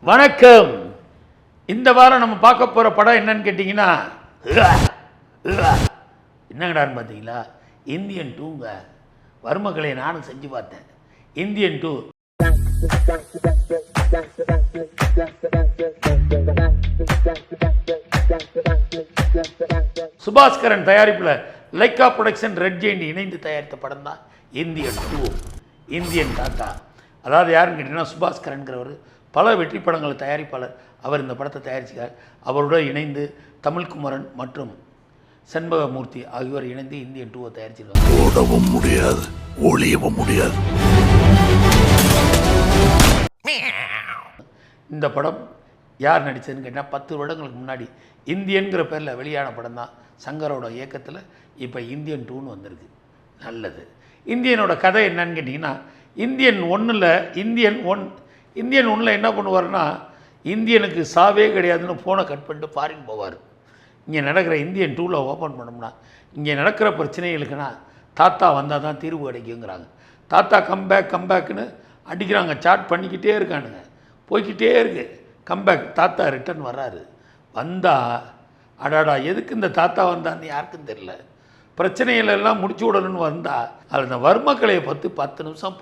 வணக்கம். இந்த வாரம் நம்ம பார்க்க போகிற படம் என்னன்னு கேட்டிங்கன்னா, என்னங்கடான்னு பார்த்தீங்களா, இந்தியன் 2ங்க. வர்மக்கலையை நானும் செஞ்சு பார்த்தேன். இந்தியன் 2 சுபாஸ்கரன் தயாரிப்பில் லைக்கா ப்ரொடக்ஷன், ரெட் ஜெயிண்ட் இணைந்து தயாரித்த படம் தான் இந்தியன் 2. இந்தியன் தாத்தா. அதாவது யாருன்னு கேட்டிங்கன்னா, சுபாஸ்கரன்கிறவர் பல வெற்றி படங்கள் தயாரிப்பாளர். அவர் இந்த படத்தை தயாரிச்சிக்கார். அவருடன் இணைந்து தமிழ்குமரன் மற்றும் செண்பகமூர்த்தி ஆகியோர் இணைந்து இந்தியன் 2 தயாரிச்சிருக்காங்க. ஓடவும் முடியாது, ஒளியவும் முடியாது. இந்த படம் யார் நடித்ததுன்னு கேட்டால், 10 வருடங்களுக்கு முன்னாடி இந்தியன்கிற பேரில் வெளியான படம் தான். சங்கரோட இயக்கத்தில் இப்போ இந்தியன் 2ன்னு வந்திருக்கு. நல்லது. இந்தியனோட கதை என்னன்னு கேட்டிங்கன்னா, இந்தியன் 1ல் என்ன பண்ணுவார்னா, இந்தியனுக்கு சாவே கிடையாதுன்னு ஃபோனை கட் பண்ணிட்டு ஃபாரின் போவார். இங்கே நடக்கிற இந்தியன் 2ல் ஓப்பன் பண்ணோம்னா, இங்கே நடக்கிற பிரச்சனைகளுக்குன்னா தாத்தா வந்தால் தான் தீர்வு கிடைக்குங்கிறாங்க. தாத்தா கம்பேக்குன்னு அடிக்கிறாங்க. சாட் பண்ணிக்கிட்டே இருக்கானுங்க, போய்கிட்டே இருக்கு. கம்பேக், தாத்தா ரிட்டர்ன் வர்றாரு. வந்தால் அடாடா எதுக்கு இந்த தாத்தா வந்தான்னு யாருக்கும் தெரில. பிரச்சனைகளெல்லாம் முடிச்சு விடணும்னு வந்தால் அதில் இந்த வர்மக்கலையை பற்றி 10 நிமிஷம்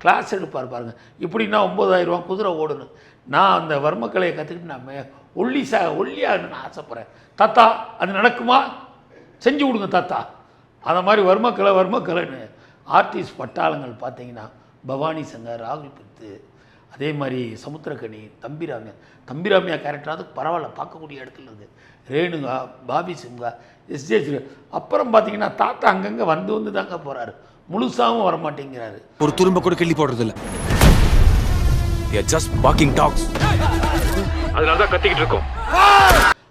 கிளாஸ் எடுப்பார் பாருங்கள். இப்படின்னா 9000 ரூபா குதிரை ஓடணும். நான் அந்த வர்மக்கலையை கற்றுக்கிட்டு நான் ஒல்லியாகணும்னு ஆசைப்பட்றேன். தாத்தா அது நடக்குமா? செஞ்சு கொடுங்க தாத்தா. அந்த மாதிரி வர்மக்கலைன்னு ஆர்டிஸ்ட் பட்டாளங்கள் பார்த்தீங்கன்னா, பவானி சங்கர், ராகுல் பித்து, அதே மாதிரி சமுத்திரக்கனி, தம்பிராமியா கேரக்டராவது பரவாயில்ல, பார்க்கக்கூடிய இடத்துல இருக்குது. ரேணுகா, பாபி சிம்கா, எஸ்ஜே. அப்புறம் பார்த்தீங்கன்னா தாத்தா அங்கங்கே வந்து தாங்க போகிறாரு, முழுசாகவும் வரமாட்டேங்கிறாரு. ஒரு துரும்ப கூட கிள்ளி போடுறதில்ல. அதனால தான் கத்திக்கிட்டு இருக்கோம்.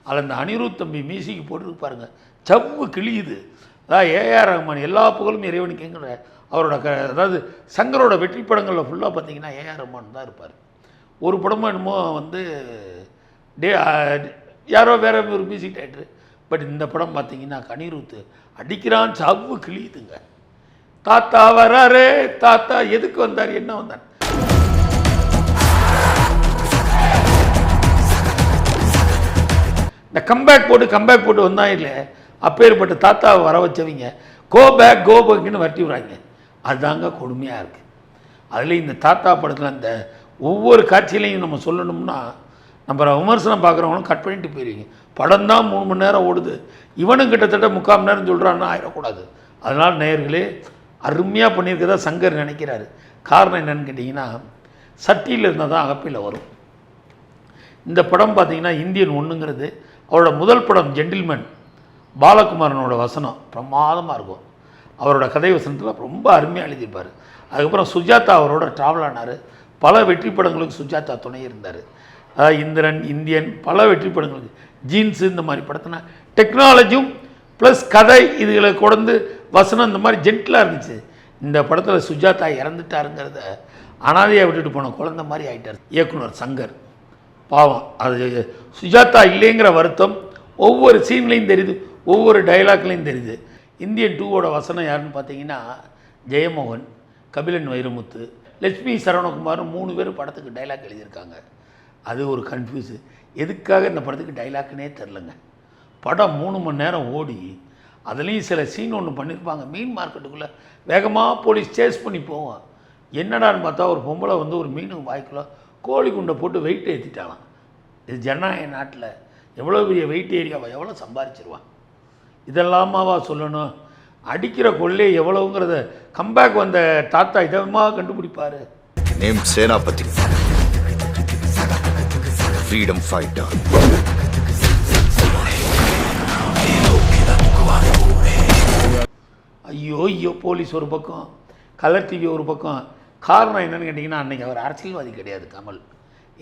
அதில் இந்த அனிருத் தம்பி மியூசிக் போட்டுருப்பாருங்க, சவ்வு கிழியுது. அதாவது ஏஆர் ரஹ்மான், எல்லா புகழும் இறைவனுக்குங்கிற அவரோட அதாவது சங்கரோட வெற்றி படங்களில் ஃபுல்லாக பார்த்தீங்கன்னா ஏஆர் ரஹ்மான் தான் இருப்பார். ஒரு படமும் என்னமோ யாரோ வேற ஒரு மியூசிக் டைரக்டர். பட் இந்த படம் பார்த்தீங்கன்னா அனிருத் அடிக்கிறான், சவ்வு கிழியுதுங்க. தாத்தா வராரு, தாத்தா எதுக்கு வந்தார், என்ன வந்தார்? இந்த கம்பேக் போட்டு வந்தாங்க இல்லை, அப்பேற்பட்ட தாத்தாவை வர வச்சவங்க கோ பேக்னு வரட்டி விடுறாங்க. அதுதாங்க கொடுமையாக இருக்குது. அதில் இந்த தாத்தா படத்தில் அந்த ஒவ்வொரு காட்சியிலையும் நம்ம சொல்லணும்னா, நம்ம விமர்சனம் பார்க்குறவங்களும் கட் பண்ணிட்டு போயிருவீங்க. படம் தான் 3 மணி நேரம் ஓடுது, இவனும் கிட்டத்தட்ட 3/4 மணி நேரம் சொல்கிறான்னு ஆயிடக்கூடாது. அதனால் நேயர்களே, அருமையாக பண்ணியிருக்கதா சங்கர் நினைக்கிறாரு. காரணம் என்னன்னு கேட்டிங்கன்னா, சட்டியில் இருந்தால் தான் அகப்பில் வரும். இந்த படம் பார்த்திங்கன்னா இந்தியன் 1ங்கிறது அவரோட முதல் படம். ஜென்டில்மேன் பாலகுமாரனோட வசனம் பிரமாதமாக இருக்கும். அவரோட கதை வசனத்தில் ரொம்ப அருமையாக எழுதியிருப்பார். அதுக்கப்புறம் சுஜாதா அவரோட ட்ராவல் ஆனார். பல வெற்றி படங்களுக்கு சுஜாதா துணை இருந்தார். அதாவது இந்திரன், இந்தியன், பல வெற்றி படங்களுக்கு, ஜீன்ஸு, இந்த மாதிரி படத்தினா டெக்னாலஜியும் ப்ளஸ் கதை இதுகளை கொண்டு வசனம் இந்த மாதிரி ஜென்டிலாக இருந்துச்சு. இந்த படத்தில் சுஜாதா இறந்துட்டாருங்கிறத அனாதையாக விட்டுட்டு போன குழந்தை மாதிரி ஆகிட்டார் இயக்குனர் சங்கர். பாவம், அது சுஜாதா இல்லைங்கிற வருத்தம் ஒவ்வொரு சீன்லேயும் தெரியுது, ஒவ்வொரு டைலாக்லேயும் தெரியுது. இந்தியன் 2வோட வசனம் யாருன்னு பார்த்தீங்கன்னா, ஜெயமோகன், கபிலன் வைரமுத்து, லட்சுமி சரவணகுமார் 3 பேர் படத்துக்கு டைலாக் எழுதியிருக்காங்க. அது ஒரு கன்ஃபியூஸு. எதுக்காக இந்த படத்துக்கு டைலாக்குன்னே தெரிலங்க. படம் 3 மணி நேரம் ஓடி அதுலேயும் சில சீன் ஒன்று பண்ணியிருப்பாங்க. மீன் மார்க்கெட்டுக்குள்ளே வேகமாக போலீஸ் சேஸ் பண்ணி போவோம். என்னடான்னு பார்த்தா ஒரு பொம்பளை ஒரு மீன் வாய்க்குள்ள கோழி குண்டை போட்டு வெயிட் ஏற்றிட்டாலாம். இது ஜனநாயக நாட்டில் எவ்வளோ பெரிய வெயிட் ஏரியாவை எவ்வளோ சம்பாதிச்சிருவான். இதெல்லாமாவா சொல்லணும்? அடிக்கிற கொள்ளை எவ்வளவுங்கிறத கம்பேக் வந்த தாத்தா இதமாக கண்டுபிடிப்பார். நேம் சேனாபதி, ஃப்ரீடம் ஃபைட்டர். ஐயோ போலீஸ் ஒரு பக்கம், கலர் டிவி ஒரு பக்கம். காரணம் என்னென்னு கேட்டிங்கன்னா, அன்றைக்கி அவர் அரசியல்வாதி கிடையாது கமல்.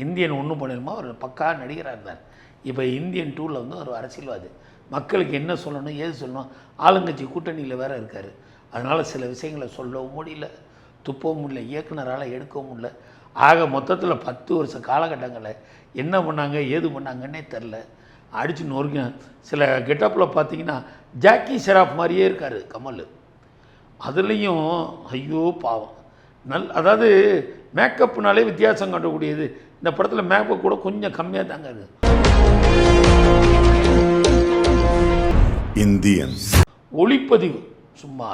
இந்தியன் 1 பண்ணிடுமா அவர் பக்கா நடிகராக இருந்தார். இப்போ இந்தியன் 2ல் ஒரு அரசியல்வாதி. மக்களுக்கு என்ன சொல்லணும், ஏது சொல்லணும், ஆளுங்கட்சி கூட்டணியில் வேறு இருக்கார். அதனால் சில விஷயங்களை சொல்லவும் முடியல, துப்பவும் முடியல, இயக்குனரால் எடுக்கவும் முடியல. ஆக மொத்தத்தில் 10 வருஷ காலகட்டங்களில் என்ன பண்ணாங்க, ஏது பண்ணாங்கன்னே தெரில. அடித்து நொறுக்க. சில கெட்டப்பில் பார்த்தீங்கன்னா ஜாக்கி ஷெராஃப் மாதிரியே இருக்கார் கமல். அதுலேயும் ஐயோ பாவம். அதாவது மேக்கப்னாலே வித்தியாசம் காட்டக்கூடியது இந்த படத்தில் மேக்கப் கூட கொஞ்சம் கம்மியாக தாங்க இருக்குது. இந்தியன் ஒளிப்பதிவு சும்மா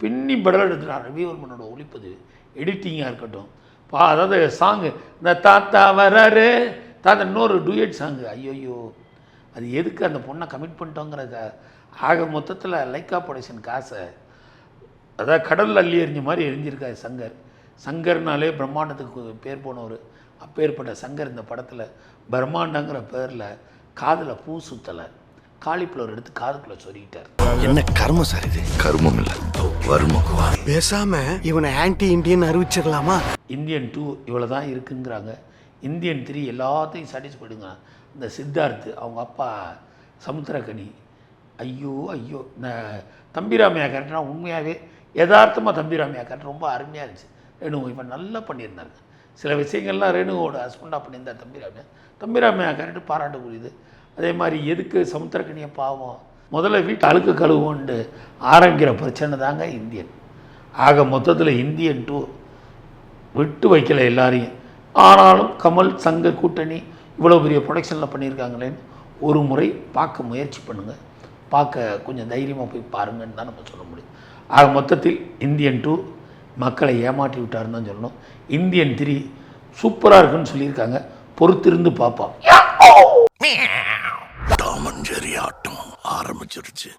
பின்னி படல் எடுத்துட்டான் ரவிவர்மனோட ஒளிப்பதிவு, எடிட்டிங்காக இருக்கட்டும். அதாவது சாங்கு இந்த தாத்தா வராரு தாத்தா இன்னொரு டூயட் சாங்கு, ஐயோயோ அது எதுக்கு அந்த பொண்ணை கமிட் பண்ணிட்டோங்கிறத. ஆக மொத்தத்தில் லைக்கா ப்ரொடக்ஷன் காசை அதாவது கடலில் அள்ளி எறிஞ்ச மாதிரி எரிஞ்சிருக்காரு சங்கர். சங்கர்னாலே பிரம்மாண்டத்துக்கு பேர் போனவர். அப்பேற்பட்ட சங்கர் இந்த படத்தில் பிரம்மாண்டங்கிற பேரில் காதில் பூ சுத்தலை, காலிஃப்ளவர் எடுத்து காதுக்குள்ளே சொருகிட்டார். என்ன கர்மம் சார் இது? கர்மம் இல்லை, வருமம். பேசாம இவனை ஆன்டி இந்தியன் அறிவிச்சிடலாமா? இந்தியன் 2 இவ்வளோ தான் இருக்குங்கிறாங்க. இந்தியன் 3 எல்லாத்தையும் சாட்டிஸ்ஃபைடுங்க. இந்த சித்தார்த்து அவங்க அப்பா சமுத்திரக்கனி, ஐயோ ஐயோ இந்த தம்பிராமையா கேரக்டர்னா உண்மையாகவே யதார்த்தமாக தம்பிராமையா கேரக்டர் ரொம்ப அருமையாக இருந்துச்சு. ரேணுகு இப்போ நல்லா பண்ணியிருந்தாங்க. சில விஷயங்கள்லாம் ரேணுவோட ஹஸ்பண்டாக பண்ணியிருந்தார் தம்பிராமையா கேரக்டர் பாராட்டக்கூடியது. அதே மாதிரி எதுக்கு சமுத்திரக்கனியை பாவம் முதல்ல வீட்டு அழுக்கு கழுவுண்டு ஆரம்பிக்கிற பிரச்சனை தாங்க இந்தியன். ஆக மொத்தத்தில் இந்தியன் 2 விட்டு வைக்கல எல்லாரையும். ஆனாலும் கமல் சங்கர் கூட்டணி இவ்வளோ பெரிய ப்ரொடக்ஷனில் பண்ணியிருக்காங்களேன்னு ஒரு முறை பார்க்க முயற்சி பண்ணுங்கள். பார்க்க கொஞ்சம் தைரியமாக போய் பாருங்கன்னு தான் நம்ம சொல்ல முடியும். ஆக மொத்தத்தில் இந்தியன் 2 மக்களை ஏமாற்றி விட்டாருன்னு தான் சொல்லணும். இந்தியன் 3 சூப்பராக இருக்குன்னு சொல்லியிருக்காங்க, பொறுத்திருந்து பார்ப்போம். டாமன் ஜெரி ஆட்டம் ஆரம்பிச்சிருச்சு.